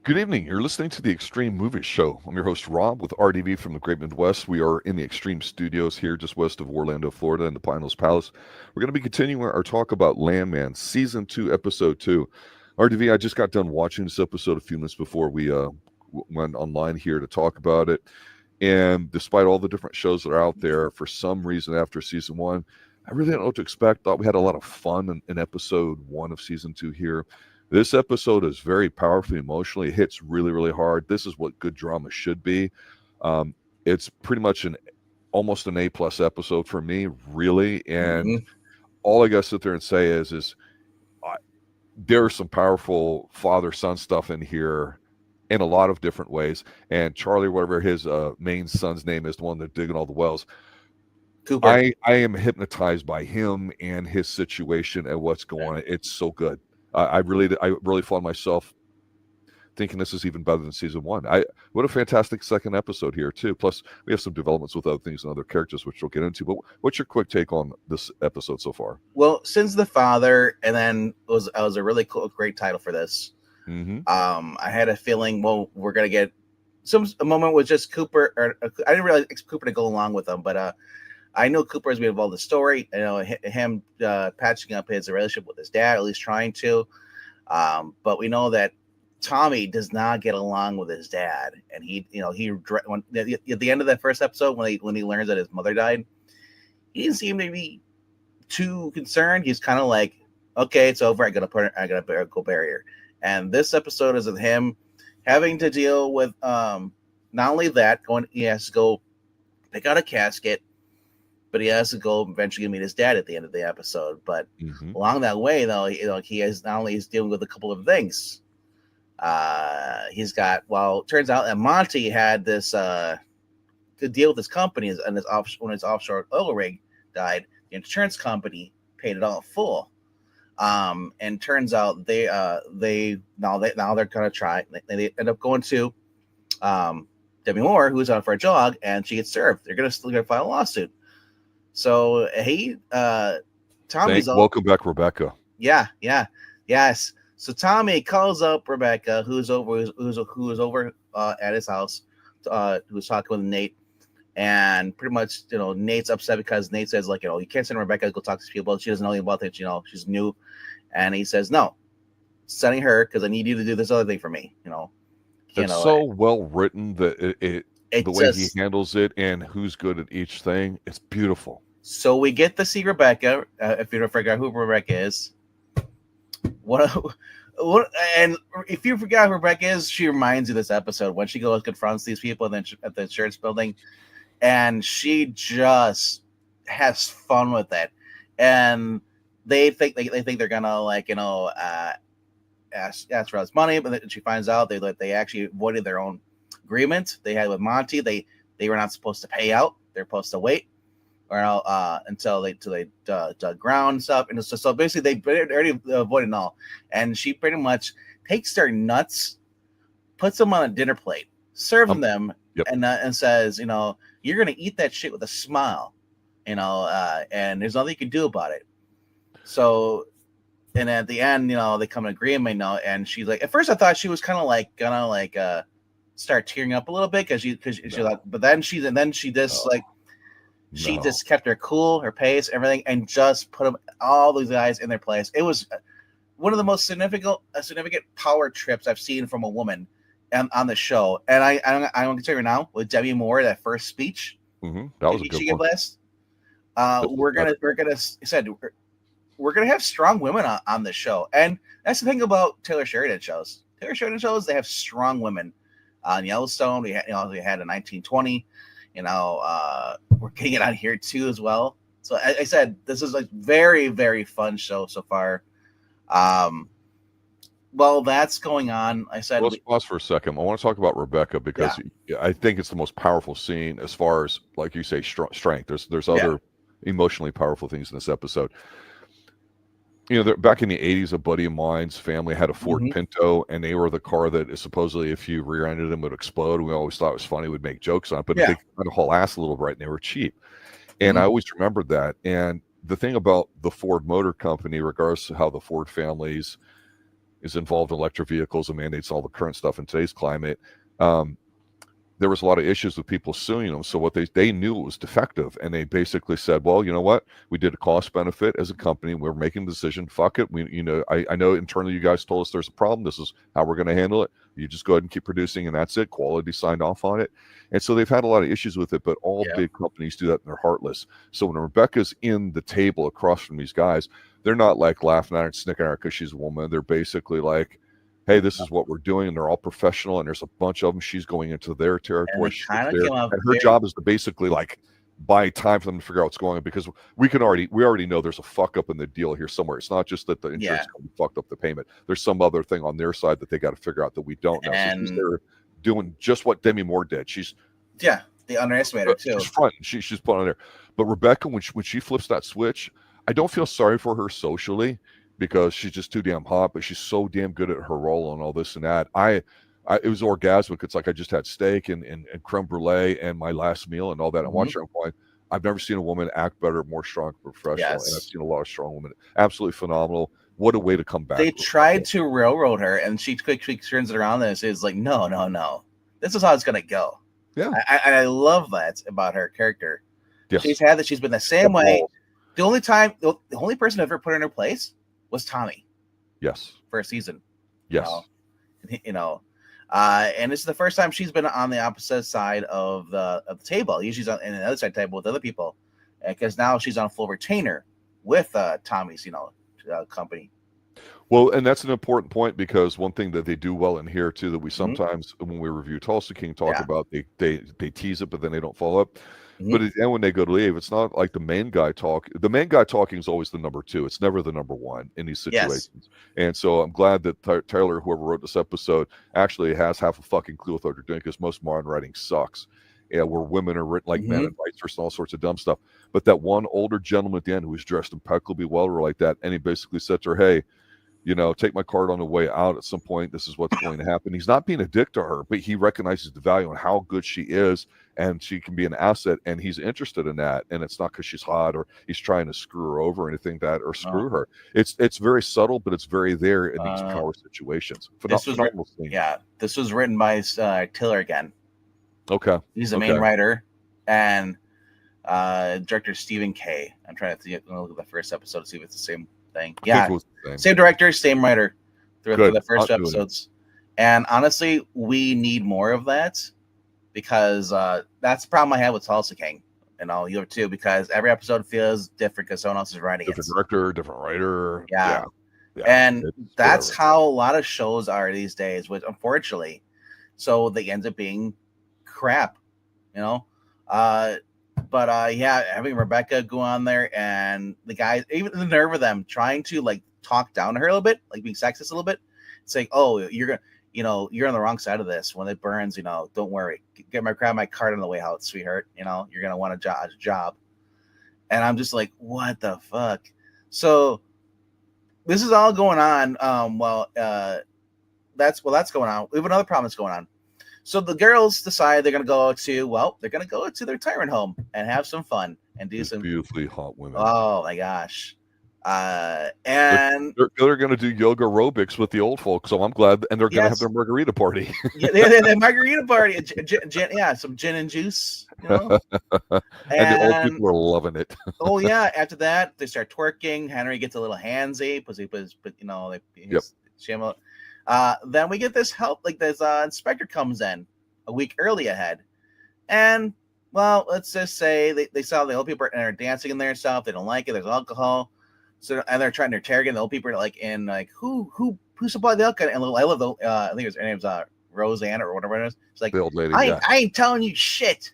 Good evening. You're listening to the Xtreme Movie Show. I'm your host, Rob, with RDV from the Great Midwest. We are in the Xtreme Studios here just west of Orlando, Florida, in the Pine Hills Palace. We're going to be continuing our talk about Landman, Season 2, Episode 2. RDV, I just got done watching this episode a few minutes before we went online here to talk about it. And despite all the different shows that are out there, for some reason after Season 1, I really didn't know what to expect. Thought we had a lot of fun in Episode 1 of Season 2 here. This episode is very powerfully emotionally. It hits really, really hard. This is what good drama should be. It's pretty much almost an A+ episode for me, really. And all I got to sit there and say is there's some powerful father-son stuff in here in a lot of different ways. And Charlie, whatever his main son's name is, the one that's digging all the wells, Cooper. I am hypnotized by him and his situation and what's going on. It's so good. I really found myself thinking this is even better than Season 1. What a fantastic second episode here too. Plus, we have some developments with other things and other characters, which we'll get into. But what's your quick take on this episode so far? Well, Sin's the father, and then it was a really cool, great title for this. I had a feeling, we're gonna get a moment with just Cooper. I didn't really expect Cooper to go along with them, but I know Cooper has been involved in the story. You know, him patching up his relationship with his dad, at least trying to. But we know that Tommy does not get along with his dad, and at the end of that first episode, when he learns that his mother died, he didn't seem to be too concerned. He's kind of like, "Okay, it's over. I gotta go bury her." And this episode is of him having to deal with not only that, he has to go pick out a casket, but he has to go eventually meet his dad at the end of the episode. But along that way, though, he has not only is dealing with a couple of things. He's got, it turns out that Monty had this to deal with his company, and when his offshore oil rig died, the insurance company paid it all full. And turns out they're gonna try. They end up going to Demi Moore, who's out for a jog, and she gets served. They're gonna file a lawsuit. So Tommy's welcome back, Rebecca. Yes. So Tommy calls up Rebecca, who's over at his house, who's talking with Nate, and pretty much Nate's upset because Nate says you can't send Rebecca to go talk to these people. She doesn't know anything about it. She's new, and he says no, sending her because I need you to do this other thing for me. It's so well written that the way he handles it and who's good at each thing, it's beautiful. So we get to see Rebecca. If you don't forget who Rebecca is, and if you forgot who Rebecca is, she reminds you of this episode when she goes confronts these people and then at the insurance building, and she just has fun with it, and they think they're gonna ask for us money, but then she finds out they actually avoided their own agreement they had with Monty. They were not supposed to pay out. They're supposed to wait until they dug ground and stuff. And so basically they already avoided it all. And she pretty much takes their nuts, puts them on a dinner plate, serves them, and says, you're gonna eat that shit with a smile, and there's nothing you can do about it. So. And at the end, they come to agreement, and she's like, at first I thought she was kind of gonna start tearing up a little bit because she like, but then she just kept her cool, her pace, everything, and just put all these guys in their place. It was one of the most significant power trips I've seen from a woman on the show. And I'm going to tell you now, with Demi Moore, that first speech, that was a good one. We're gonna have strong women on this show, and that's the thing about Taylor Sheridan shows. They have strong women. On Yellowstone, we had in 1920. We're getting it on here too as well. So I said this is a very, very fun show so far. While that's going on, I said let's pause for a second. I want to talk about Rebecca because I think it's the most powerful scene as far as, like you say, strength. There's other emotionally powerful things in this episode. Back in the 80s, a buddy of mine's family had a Ford Pinto, and they were the car that is supposedly, if you rear-ended them, would explode. We always thought it was funny. We'd make jokes on it, but they kind of haul ass a little right, and they were cheap. And I always remembered that. And the thing about the Ford Motor Company, regardless of how the Ford families is involved in electric vehicles and mandates all the current stuff in today's climate. There was a lot of issues with people suing them. So what they knew it was defective, and they basically said, well, you know what? We did a cost benefit as a company. We're making the decision. Fuck it. I know internally you guys told us there's a problem. This is how we're going to handle it. You just go ahead and keep producing, and that's it. Quality signed off on it. And so they've had a lot of issues with it, but all big companies do that, and they're heartless. So when Rebecca's in the table across from these guys, they're not like laughing at her and snicking at her because she's a woman. They're basically like, hey, this is what we're doing, and they're all professional, and there's a bunch of them. She's going into their territory. And her job is to basically like buy time for them to figure out what's going on, because we already know there's a fuck up in the deal here somewhere. It's not just that the insurance company fucked up the payment. There's some other thing on their side that they got to figure out that we don't know. So she's there doing just what Demi Moore did. They underestimate her too. She's front. She's put on there. But Rebecca, when she flips that switch, I don't feel sorry for her socially, because she's just too damn hot, but she's so damn good at her role and all this and that. It was orgasmic. It's like I just had steak and creme brulee and my last meal and all that. I'm watching her going, I've never seen a woman act better, more strong, professional, and I've seen a lot of strong women. Absolutely phenomenal. What a way to come back. They tried to railroad her, and she quickly turns it around and is like, no. This is how it's gonna go. Yeah. I love that about her character. Yes. She's been the same way. The only person who ever put her in her place was Tommy. Yes. For a season. Yes. And this is the first time she's been on the opposite side of the table. Usually she's on the other side table with other people, because now she's on full retainer with Tommy's, company. Well, and that's an important point, because one thing that they do well in here too, that we sometimes when we review Tulsa King talk about, they tease it, but then they don't follow up. But at the end, when they go to leave, it's not like the main guy talk. The main guy talking is always the number two. It's never the number one in these situations. Yes. And so I'm glad that Taylor, whoever wrote this episode, actually has half a fucking clue with what they're doing, because most modern writing sucks. Yeah, where women are written like men and vice versa, and all sorts of dumb stuff. But that one older gentleman at the end who was dressed impeccably well or like that, and he basically said to her, hey, take my card on the way out at some point. This is what's going to happen. He's not being a dick to her, but he recognizes the value and how good she is, and she can be an asset, and he's interested in that. And it's not because she's hot or he's trying to screw her over or anything or screw her. It's very subtle, but it's very there in these power situations. This was written by Tiller again. Okay. He's the main writer, and director Stephen K. I'm trying to look at the first episode to see if it's the same thing. Yeah, same director, same writer through the first episodes. And honestly, we need more of that, because that's the problem I have with Tulsa King and all you too, because every episode feels different because someone else is writing different director, different writer. Yeah. And that's how a lot of shows are these days, which unfortunately, so they end up being crap, But having Rebecca go on there, and the guys, even the nerve of them trying to like talk down to her a little bit, like being sexist a little bit, saying, "Oh, you're on the wrong side of this. When it burns, don't worry. Grab my card on the way out, sweetheart. You're gonna want a job." And I'm just like, what the fuck? So this is all going on. That's going on. We have another problem that's going on. So the girls decide they're going to go to their retirement home and have some fun and do some beautifully hot women. Oh my gosh. And they're going to do yoga aerobics with the old folks. So I'm glad. And they're going to have their margarita party. The margarita party. Some gin and juice. And the old people are loving it. Oh yeah. After that, they start twerking. Henry gets a little handsy. Then we get this help, like this inspector comes in a week early ahead, and let's just say they saw the old people and are dancing in there and stuff. They don't like it. There's alcohol, so and they're trying to interrogate the old people. Who supplied the alcohol? And I love the I think her name's Roseanne or whatever it is. It's like, the old lady. I ain't telling you shit.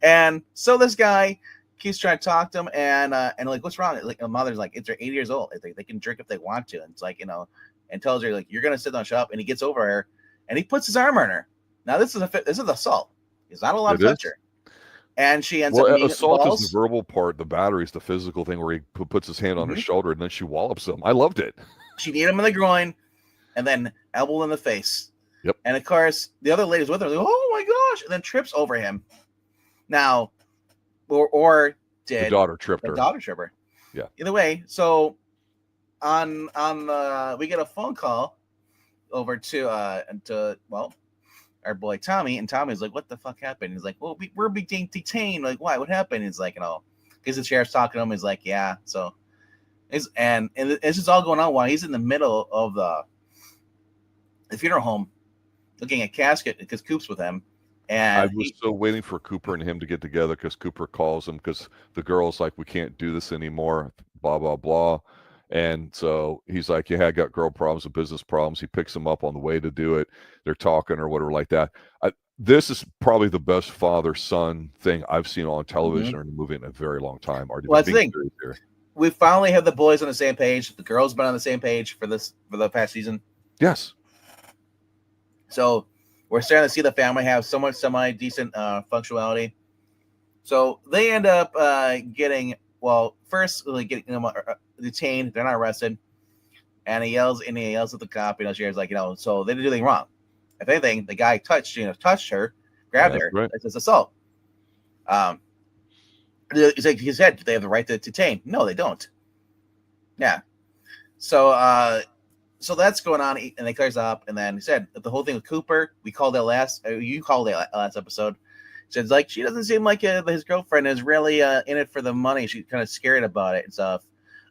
And so this guy keeps trying to talk to him, and like, what's wrong? Like, the mother's like, it's 80 years old. They can drink if they want to, and it's like, and tells her, like, you're gonna sit down and shut up. And he gets over her and he puts his arm on her. Now this is assault. He's not allowed to touch her. And she ends up assault is the verbal part, the battery is the physical thing where he puts his hand on her shoulder and then she wallops him. I loved it. She kneed him in the groin and then elbow in the face. Yep. And of course the other lady's with her, like, oh my gosh, and then trips over him. Now or did the daughter tripped her. The daughter tripped her. Yeah. Either way, so we get a phone call over to our boy Tommy, and Tommy's like, "What the fuck happened?" He's like, "Well, we're being detained. Like, why? What happened?" He's like, because the sheriff's talking to him. He's like, "Yeah." So, and this is all going on while he's in the middle of the funeral home, looking at casket because Coop's with him. And I was still waiting for Cooper and him to get together because Cooper calls him because the girl's like, "We can't do this anymore." Blah blah blah. And so he's like, "Yeah, I got girl problems and business problems." He picks him up on the way to do it. They're talking or whatever like that. This is probably the best father-son thing I've seen on television or in a movie in a very long time. Well, that's the thing. We finally have the boys on the same page. The girls been on the same page for the past season. Yes. So we're starting to see the family have somewhat semi-decent functionality. So they end up getting them detained. They're not arrested, and he yells at the cop. Sheriff's like, so they didn't do anything wrong. If anything, the guy touched her, grabbed her. Right. It's assault. He said, "Do they have the right to detain?" No, they don't. Yeah. So that's going on, and they clears up, and then he said the whole thing with Cooper. We called it you called it last episode. He said she doesn't seem like his girlfriend is really in it for the money. She's kind of scared about it and stuff.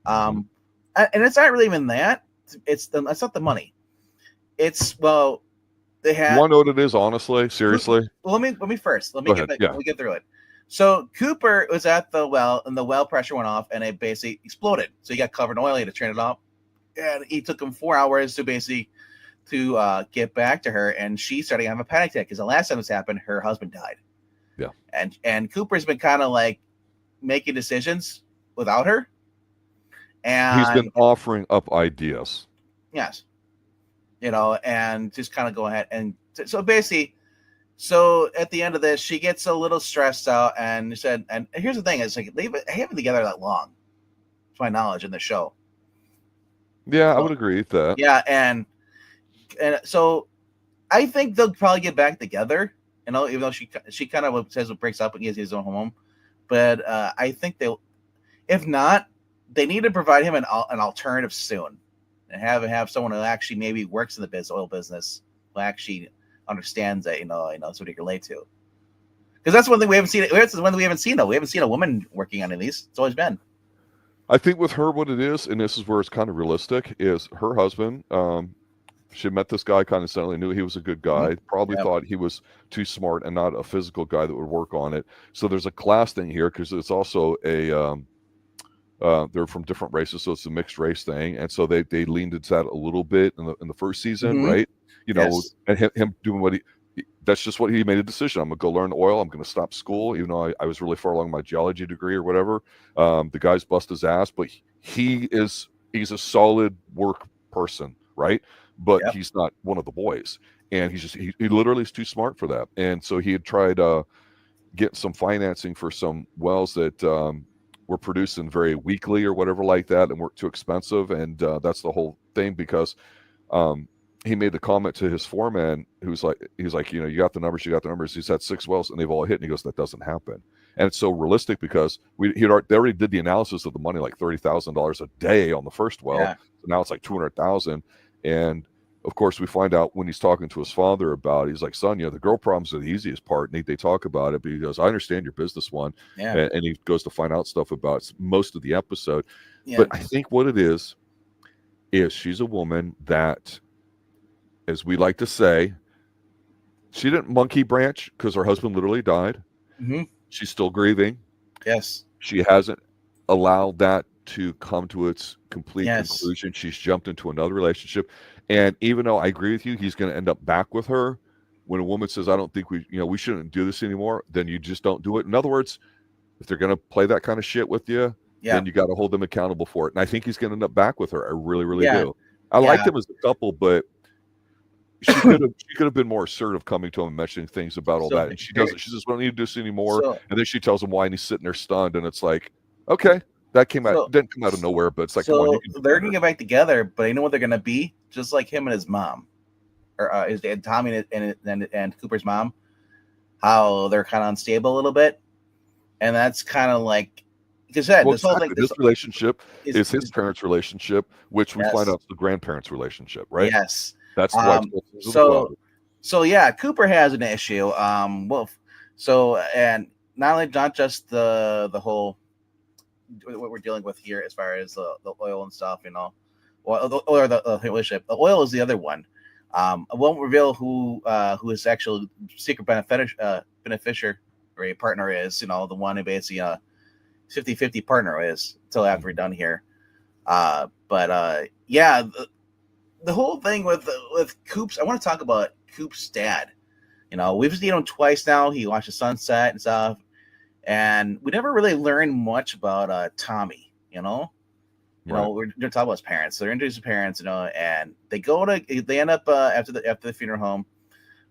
And it's not really even that. It's not the money. It's they have. You want to know what it is, honestly? Seriously? Let me first. Let me get through it. So Cooper was at the well, and the well pressure went off, and it basically exploded. So he got covered in oil. He had to turn it off. And it took him 4 hours to get back to her, and she started having a panic attack because the last time this happened, her husband died. Yeah, and Cooper's been kind of like making decisions without her, and he's been offering up ideas. Yes, and just kind of go ahead and so basically, at the end of this, she gets a little stressed out, and said, and here's the thing: is like they haven't been together that long, to my knowledge, in the show. Yeah, I would agree with that. Yeah, and so I think they'll probably get back together. Even though she kind of says it breaks up and he has his own home, but I think they'll. If not, they need to provide him an alternative soon, and have someone who actually maybe works in the oil business, who actually understands that somebody to relate to. Because that's one thing we haven't seen. That's one thing we haven't seen though. We haven't seen a woman working on any of these. It's always been. I think with her, what it is, and this is where it's kind of realistic, is her husband. She met this guy kind of suddenly, knew he was a good guy, probably thought he was too smart and not a physical guy that would work on it. So there's a class thing here because it's also they're from different races, so it's a mixed race thing. And so they leaned into that a little bit in the first season, right? And him doing that's just what he made a decision. I'm going to go learn oil. I'm going to stop school, even though I was really far along my geology degree or whatever. The guy's bust his ass, but he's a solid work person, right? But he's not one of the boys, and he literally is too smart for that. And so he had tried getting some financing for some wells that were producing very weakly or whatever like that, and weren't too expensive. And that's the whole thing, because he made the comment to his foreman, he's like, you got the numbers. He's had 6 wells and they've all hit. And he goes, that doesn't happen. And it's so realistic because they already did the analysis of the money, like $30,000 a day on the first well. Yeah. So now it's like 200,000. And of course we find out when he's talking to his father about it, he's like, son, the girl problems are the easiest part. And they talk about it, but he goes, I understand your business one. Yeah. And he goes to find out stuff about most of the episode. Yeah. But I think what it is she's a woman that, as we like to say, she didn't monkey branch because her husband literally died. Mm-hmm. She's still grieving. Yes. She hasn't allowed that to come to its complete conclusion. She's jumped into another relationship. And even though I agree with you, he's going to end up back with her. When a woman says, I don't think we shouldn't do this anymore, then you just don't do it. In other words, if they're going to play that kind of shit with you, then you got to hold them accountable for it. And I think he's going to end up back with her. I really, really do. I liked him as a couple, but she could have been more assertive coming to him and mentioning things about all that. And she doesn't. She says, we don't need to do this anymore. And then she tells him why, and he's sitting there stunned. And it's like, okay, that didn't come out of nowhere, but it's like, come on, they're going to get back together, but you know what they're going to be? Just like him and his mom, or his dad, Tommy and Cooper's mom, how they're kind of unstable a little bit. And that's kind of like because this exactly. whole thing, This relationship is his is parents' relationship, which we find yes, out is the grandparents' relationship, right? yes. That's why it's called Sons of the So Father. so yeah, Cooper has an issue. And not just the whole what we're dealing with here as far as the oil and stuff, or the relationship. The oil is the other one. I won't reveal who his actual secret beneficiary partner is. The one who basically 50-50 partner is until after we're done here. Yeah, the whole thing with Coop's. I want to talk about Coop's dad. We've seen him twice now. He watched the sunset and stuff, and we never really learned much about Tommy. We're talking about his parents. So they're introduced his parents, and they end up after the funeral home.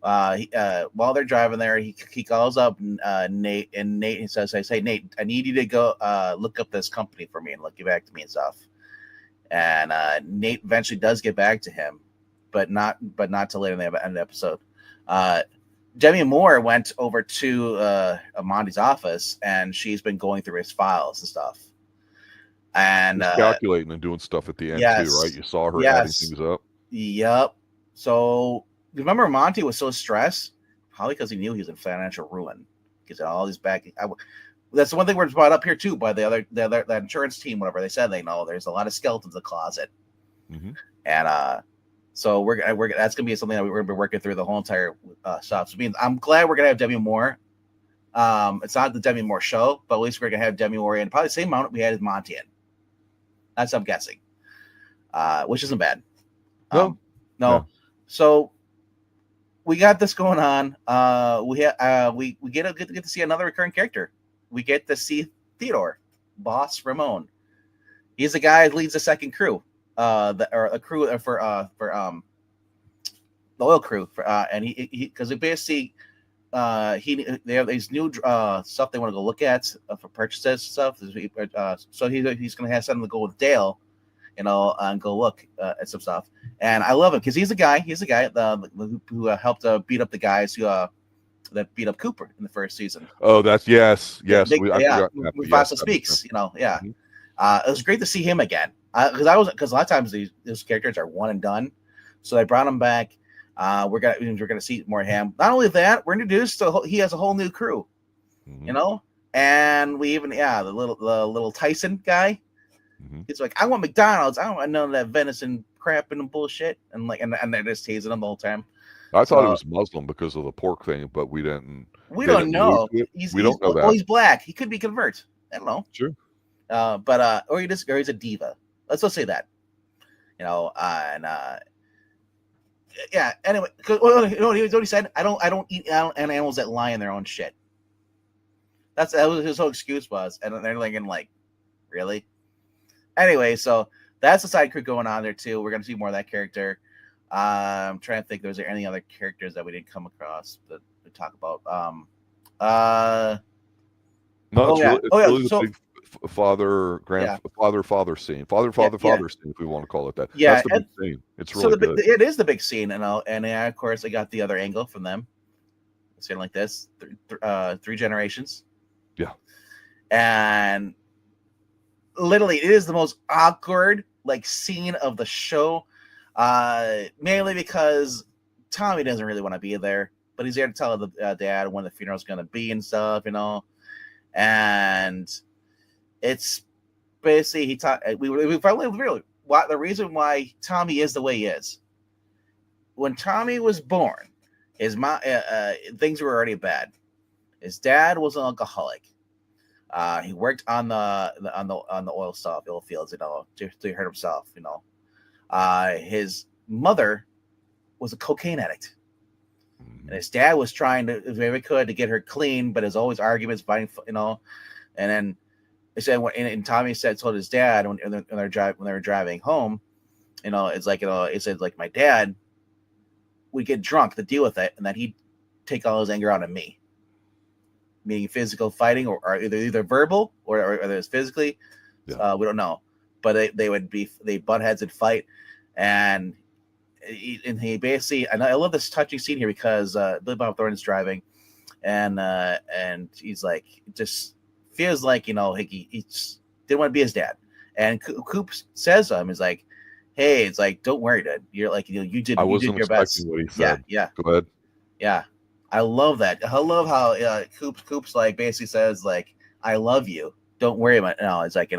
While they're driving there, he calls up Nate, and Nate says, "Hey Nate, I need you to go look up this company for me and get back to me and stuff." And Nate eventually does get back to him, but not till later in the end of the episode. Demi Moore went over to Monty's office, and she's been going through his files and stuff. And calculating and doing stuff at the end too, right? You saw her adding things up. Yep. So remember, Monty was so stressed, probably because he knew he was in financial ruin because all these back. That's the one thing we're brought up here too by that insurance team. Whatever they said, they know there's a lot of skeletons in the closet, and so that's gonna be something that we're gonna be working through the whole entire stuff. So I'm glad we're gonna have Demi Moore. It's not the Demi Moore show, but at least we're gonna have Demi Moore in probably the same amount we had as Monty in. That's what I'm guessing, which isn't bad. No. So we got this going on. We get to see another recurring character. We get to see Theodore, Boss Ramon. He's the guy who leads the second crew, a crew for the oil crew. And he because basically they have these new stuff they want to go look at for purchases stuff. So he's going to have something to go with Dale, and go look at some stuff. And I love him because he's the guy who helped beat up the guys who that beat up Cooper in the first season. Oh, that's yes. Mustafa speaks. It was great to see him again because a lot of times these characters are one and done, so they brought him back. We're gonna see more of him. Not only that, we're introduced to he has a whole new crew, and we even the little Tyson guy. He's like, I want McDonald's. I don't want none of that venison crap and bullshit, and they're just teasing him the whole time. I thought he was Muslim because of the pork thing, but we didn't. We don't know. We don't know that. Oh, he's black. He could be convert. I don't know. Sure. Or he's a diva. Let's say that. Yeah. Anyway, you know what he said? I don't eat animals that lie in their own shit. That was his whole excuse was, and they're thinking like, really? Anyway, so that's the side crew going on there too. We're gonna see more of that character. I'm trying to think. Was there any other characters that we didn't come across that we talk about? Really the big father scene, father scene, if we want to call it that. Yeah, that's the big scene. It's really good. It is the big scene, and of course I got the other angle from them. It's like this, three generations. Yeah, and literally, it is the most awkward scene of the show. Mainly because Tommy doesn't really want to be there, but he's there to tell the dad when the funeral's going to be and stuff, and it's basically we finally really the reason why Tommy is the way he is. When Tommy was born, his mom things were already bad. His dad was an alcoholic. He worked on the oil stuff, oil fields, to hurt himself, his mother was a cocaine addict, and his dad was trying to, if he could, to get her clean, but there's always arguments, fighting, And then they said, and Tommy told his dad when they were driving home, it's like, it said like my dad would get drunk to deal with it, and then he'd take all his anger out on me, meaning physical fighting or either verbal or it's physically. Yeah. We don't know. But they butt heads and fight, and he basically, and I love this touching scene here because Billy Bob Thornton's driving, and he's like just feels like, he didn't want to be his dad. And Coop says to him, is like, hey, it's like, don't worry, Dad. You're like, you did your best. What he said. Yeah. Go ahead. Yeah. I love that. I love how Coop's like basically says like, I love you. Don't worry about it. No, it's like,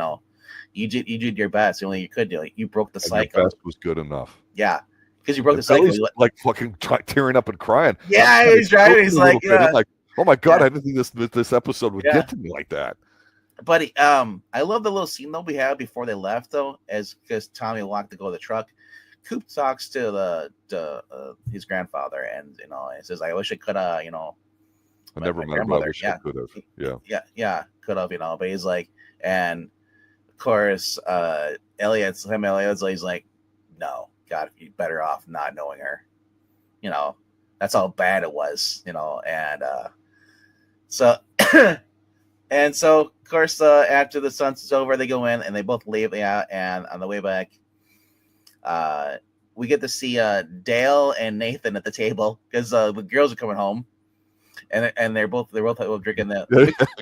you did your best. The only you could do. You broke the cycle. Your best was good enough. Yeah. Because you broke the cycle. He's like fucking tearing up and crying. Yeah, he's driving. He's like, I'm like, oh my God, I didn't think this episode would get to me like that. But I love the little scene though we had before they left though, because Tommy walked to go to the truck. Coop talks to his grandfather, and he says, "I wish I could have, I never met him. I wish I could have. Yeah, could have, But he's like, and of course, Elliott's he's like, no, God, you're better off not knowing her. That's how bad it was, and so. And so, of course, after the sunset's over, they go in and they both leave. Yeah, and on the way back, we get to see Dale and Nathan at the table because the girls are coming home, and they're both drinking the.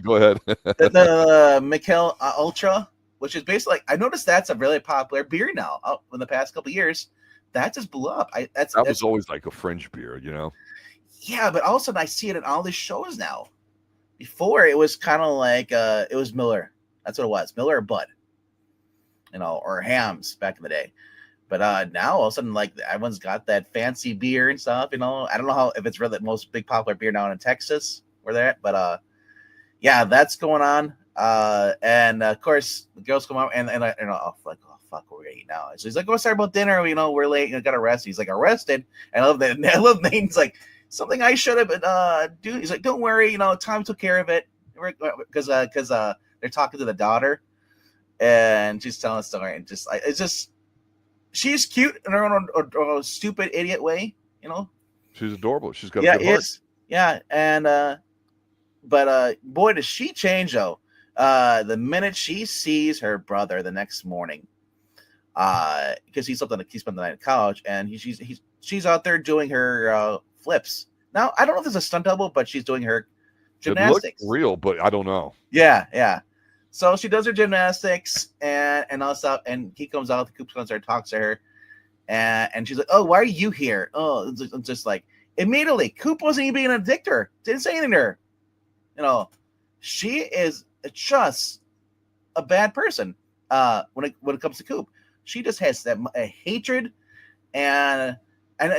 Go ahead. the Mikkel Ultra, which is basically I noticed that's a really popular beer now. In the past couple of years, that just blew up. That was always like a fringe beer, Yeah, but all of a sudden I see it in all these shows now. Before it was kind of like it was Miller. That's what it was. Miller or Bud. Or Hams back in the day. But now all of a sudden, like everyone's got that fancy beer and stuff, I don't know if it's really the most big popular beer now in Texas where they're at, but yeah, that's going on. And of course the girls come out and oh fuck, we're gonna eat now. So he's like, sorry about dinner, we're late, got arrested. He's like, arrested. And I love that. I love Nathan's like, something I should have been do. He's like, don't worry, Tom took care of it because they're talking to the daughter, and she's telling a story, and it's just she's cute in her own stupid idiot way, She's adorable. She's got a good heart. Yeah, and but boy, does she change though. The minute she sees her brother the next morning, because he spent the night at college, and she's out there doing her flips. Now I don't know if there's a stunt double, but she's doing her gymnastics. It looked real, but I don't know. Yeah. So she does her gymnastics and all stuff, and he comes out. The Coop comes there, talks to her, and she's like, "Oh, why are you here?" Oh, it's just like immediately, Coop wasn't even being a dick to her. Didn't say anything to her. She is just a bad person. When it comes to Coop, she just has that hatred and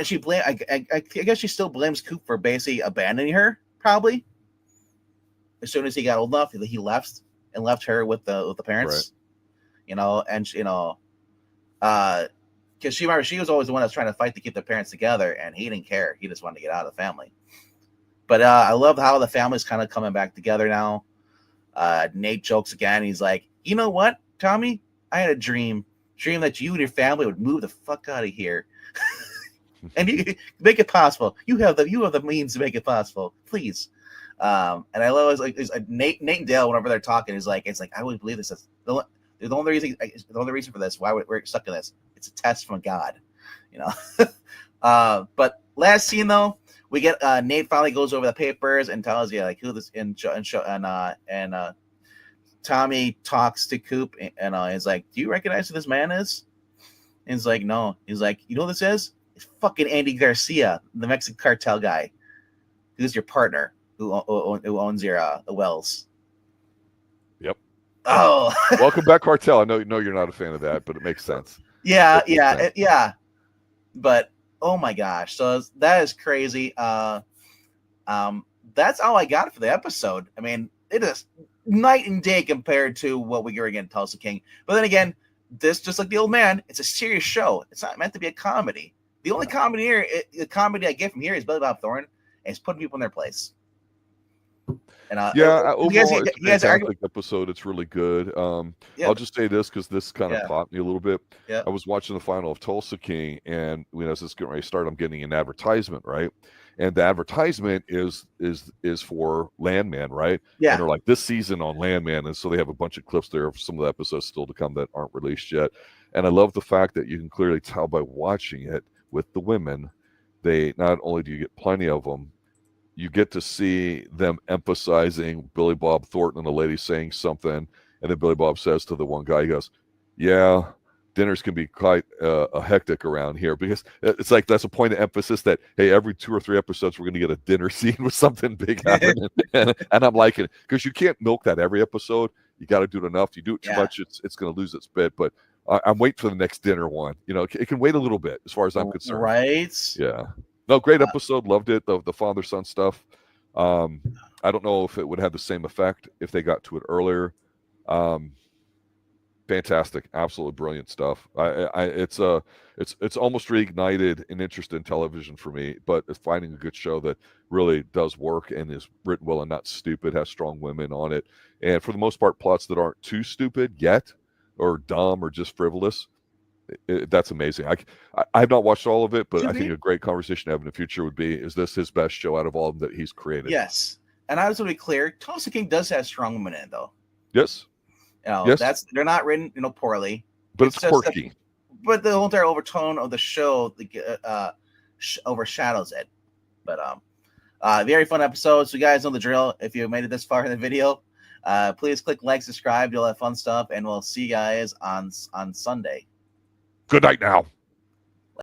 she blame. I guess she still blames Coop for basically abandoning her. Probably as soon as he got old enough, he left her with the parents. Right. And because she was always the one that was trying to fight to keep the parents together, and he didn't care. He just wanted to get out of the family. But I love how the family's kind of coming back together now. Nate jokes again. He's like, you know what, Tommy? I had a dream that you and your family would move the fuck out of here. And you make it possible. You have the means to make it possible. Please. And I love it's like Nate and Dale, whenever they're talking, is like, it's like, I wouldn't believe this. The only reason for this, why we're stuck in this, it's a test from God, But last scene though, we get Nate finally goes over the papers and tells you like who this and Tommy talks to Coop and he's like, do you recognize who this man is? And he's like, no. He's like, you know what this is? It's fucking Andy Garcia, the Mexican cartel guy, who's your partner, who owns your wells. Yep. Oh, welcome back, cartel. I know you're not a fan of that, but it makes sense. Yeah. But oh my gosh, so that is crazy. That's all I got for the episode. I mean, it is night and day compared to what we were getting Tulsa King. But then again, this, just like The Old Man, it's a serious show. It's not meant to be a comedy. The only comedy here, the comedy I get from here is Billy Bob Thornton, and it's putting people in their place. And overall, it's a fantastic episode. It's really good. I'll just say this because this kind of popped me a little bit. Yeah. I was watching the final of Tulsa King, and as it's getting ready to start, I'm getting an advertisement, right? And the advertisement is for Landman, right? Yeah. And they're like, this season on Landman, and so they have a bunch of clips there of some of the episodes still to come that aren't released yet. And I love the fact that you can clearly tell by watching it with the women, they not only do you get plenty of them, you get to see them emphasizing Billy Bob Thornton and the lady saying something, and then Billy Bob says to the one guy, he goes, "Yeah, dinners can be quite hectic around here," because it's like that's a point of emphasis that, hey, every 2 or 3 episodes we're going to get a dinner scene with something big happening, and I'm liking it because you can't milk that every episode. You got to do it enough. You do it too much, it's going to lose its bit. But I'm waiting for the next dinner one. You know, it can wait a little bit as far as I'm concerned. Right? Yeah. No, great episode. Loved it. The father-son stuff. I don't know if it would have the same effect if they got to it earlier. Fantastic, absolutely brilliant stuff. It's almost reignited an interest in television for me. But it's finding a good show that really does work and is written well and not stupid, has strong women on it, and for the most part, plots that aren't too stupid yet, or dumb, or just frivolous. That's amazing. I have not watched all of it, but I think a great conversation to have in the future would be: is this his best show out of all of them that he's created? Yes, and I was going to be clear. Tulsa King does have strong women in it, though. Yes. That's they're not written, poorly, but it's quirky. But the whole entire overtone of the show overshadows it. But very fun episode. So you guys know the drill. If you made it this far in the video, please click like, subscribe. You'll have fun stuff, and we'll see you guys on Sunday. Good night now.